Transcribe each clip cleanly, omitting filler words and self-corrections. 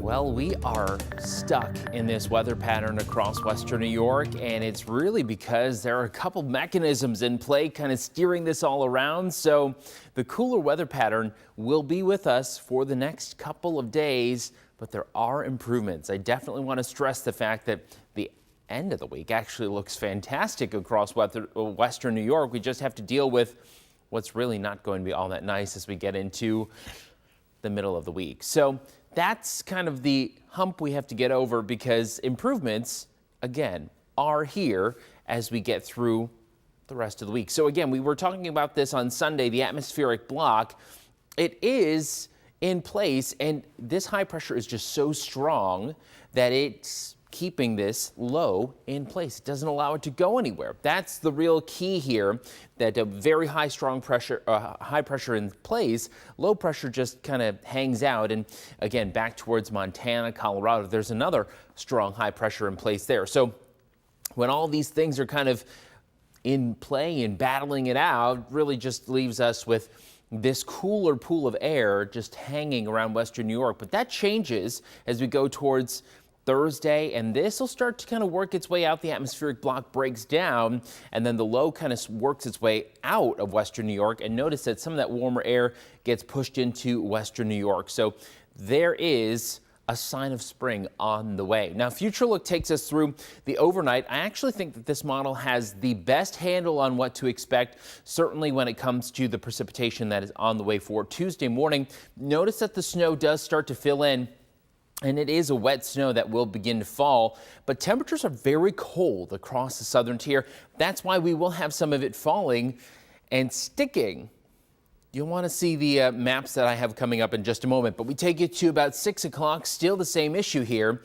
Well, we are stuck in this weather pattern across western New York, and it's really because there are a couple mechanisms in play kind of steering this all around. So the cooler weather pattern will be with us for the next couple of days, but there are improvements. I definitely want to stress the fact that the end of the week actually looks fantastic across western New York. We just have to deal with what's really not going to be all that nice as we get into the middle of the week. So that's kind of the hump we have to get over, because improvements, again, are here as we get through the rest of the week. So again, we were talking about this on Sunday, the atmospheric block. It is in place, and this high pressure is just so strong that it's keeping this low in place. It doesn't allow it to go anywhere. That's the real key here, that a very high pressure in place, low pressure just kind of hangs out. And again, back towards Montana, Colorado, there's another strong high pressure in place there. So when all these things are kind of in play and battling it out, really just leaves us with this cooler pool of air just hanging around western New York. But that changes as we go towards Thursday, and this will start to kind of work its way out. The atmospheric block breaks down, and then the low kind of works its way out of western New York. And notice that some of that warmer air gets pushed into western New York. So there is a sign of spring on the way. Now, Future Look takes us through the overnight. I actually think that this model has the best handle on what to expect, certainly when it comes to the precipitation that is on the way for Tuesday morning. Notice that the snow does start to fill in, and it is a wet snow that will begin to fall, but temperatures are very cold across the southern tier. That's why we will have some of it falling and sticking. You'll want to see the maps that I have coming up in just a moment, but we take you to about 6 o'clock. Still the same issue here.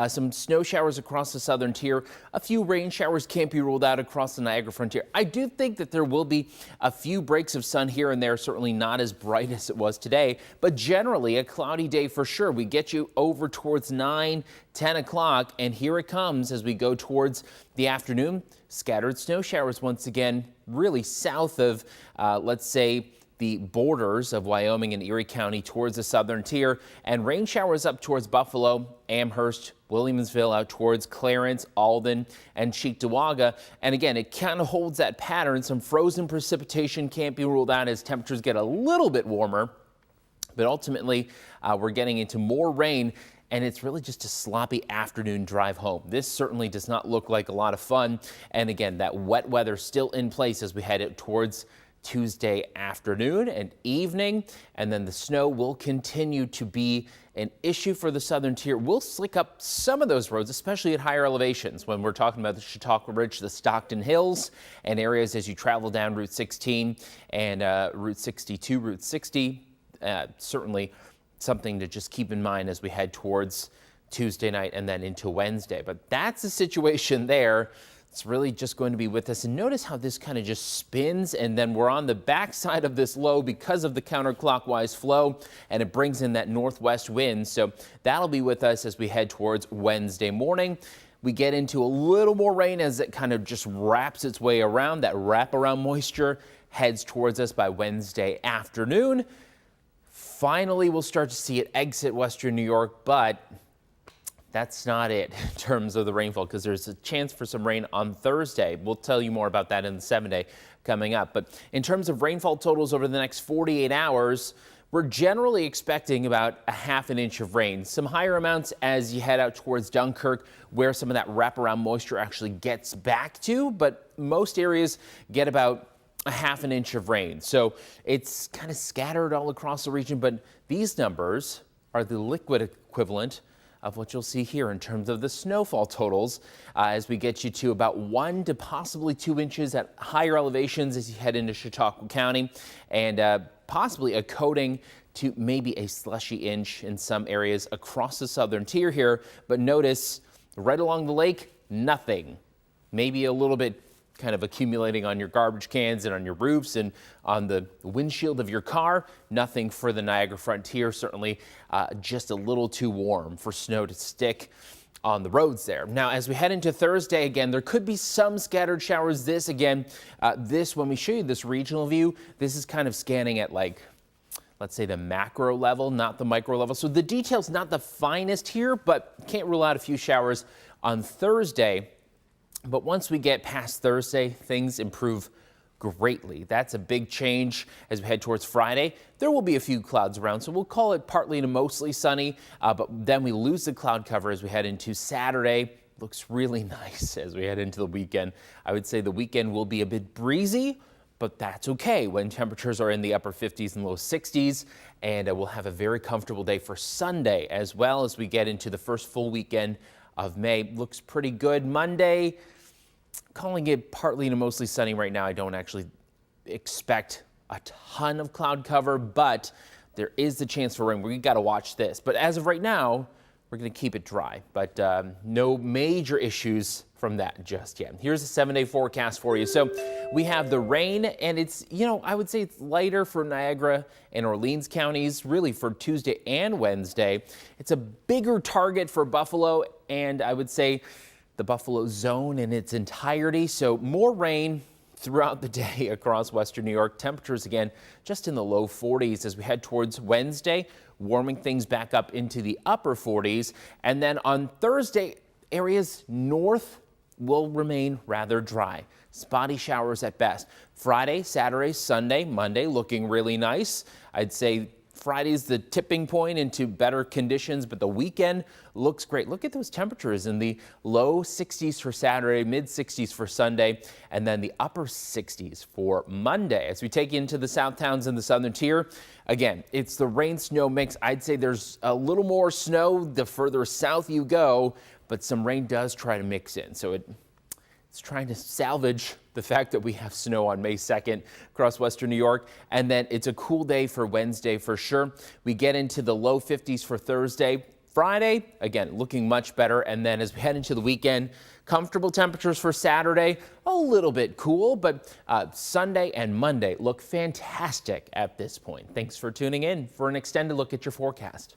Some snow showers across the southern tier. A few rain showers can't be ruled out across the Niagara frontier. I do think that there will be a few breaks of sun here and there, certainly not as bright as it was today, but generally a cloudy day for sure. We get you over towards 9, 10 o'clock, and here it comes as we go towards the afternoon. Scattered snow showers once again, really south of, let's say, the borders of Wyoming and Erie County towards the southern tier, and rain showers up towards Buffalo, Amherst, Williamsville, out towards Clarence, Alden, and Cheektowaga. And again, it kind of holds that pattern. Some frozen precipitation can't be ruled out as temperatures get a little bit warmer, but ultimately we're getting into more rain, and it's really just a sloppy afternoon drive home. This certainly does not look like a lot of fun. And again, that wet weather still in place as we head towards Tuesday afternoon and evening, and then the snow will continue to be an issue for the southern tier. We'll slick up some of those roads, especially at higher elevations when we're talking about the Chautauqua Ridge, the Stockton Hills, and areas as you travel down Route 16 and Route 62, Route 60. Certainly something to just keep in mind as we head towards Tuesday night and then into Wednesday. But that's the situation there. It's really just going to be with us. And notice how this kind of just spins, and then we're on the backside of this low because of the counterclockwise flow, and it brings in that northwest wind. So that'll be with us as we head towards Wednesday morning. We get into a little more rain as it kind of just wraps its way around. That wraparound moisture heads towards us by Wednesday afternoon. Finally, we'll start to see it exit western New York, but that's not it in terms of the rainfall, because there's a chance for some rain on Thursday. We'll tell you more about that in the 7-day coming up. But in terms of rainfall totals over the next 48 hours, we're generally expecting about a ½ an inch of rain. Some higher amounts as you head out towards Dunkirk, where some of that wraparound moisture actually gets back to, but most areas get about a ½ an inch of rain. So it's kind of scattered all across the region, but these numbers are the liquid equivalent of what you'll see here in terms of the snowfall totals as we get you to about 1 to possibly 2 inches at higher elevations as you head into Chautauqua County, and possibly a coating to maybe a slushy inch in some areas across the southern tier here. But notice right along the lake, nothing. Maybe a little bit kind of accumulating on your garbage cans and on your roofs and on the windshield of your car. Nothing for the Niagara frontier. Certainly just a little too warm for snow to stick on the roads there. Now, as we head into Thursday, again, there could be some scattered showers. This, again, when we show you this regional view, this is kind of scanning at like let's say the macro level, not the micro level. So the detail's not the finest here, but can't rule out a few showers on Thursday. But once we get past Thursday, things improve greatly. That's a big change as we head towards Friday. There will be a few clouds around, so we'll call it partly to mostly sunny, but then we lose the cloud cover as we head into Saturday. Looks really nice as we head into the weekend. I would say the weekend will be a bit breezy, but that's okay when temperatures are in the upper 50s and low 60s, and we'll have a very comfortable day for Sunday as well as we get into the first full weekend of May. Looks pretty good. Monday, calling it partly to mostly sunny right now. I don't actually expect a ton of cloud cover, but there is the chance for rain. We got to watch this. But as of right now, we're going to keep it dry, but no major issues from that just yet. Here's a 7-day forecast for you. So we have the rain, and it's, I would say it's lighter for Niagara and Orleans counties, really for Tuesday and Wednesday. It's a bigger target for Buffalo, and I would say the Buffalo zone in its entirety. So more rain throughout the day across western New York. Temperatures again just in the low 40s as we head towards Wednesday, warming things back up into the upper 40s. And then on Thursday, areas north will remain rather dry. Spotty showers at best. Friday, Saturday, Sunday, Monday looking really nice. I'd say Friday's the tipping point into better conditions, but the weekend looks great. Look at those temperatures in the low 60s for Saturday, mid 60s for Sunday, and then the upper 60s for Monday. As we take you into the south towns in the southern tier, again, it's the rain-snow mix. I'd say there's a little more snow the further south you go, but some rain does try to mix in. So it's trying to salvage the fact that we have snow on May 2nd across western New York. And then it's a cool day for Wednesday for sure. We get into the low 50s for Thursday. Friday, again, looking much better. And then as we head into the weekend, comfortable temperatures for Saturday, a little bit cool, but Sunday and Monday look fantastic at this point. Thanks for tuning in for an extended look at your forecast.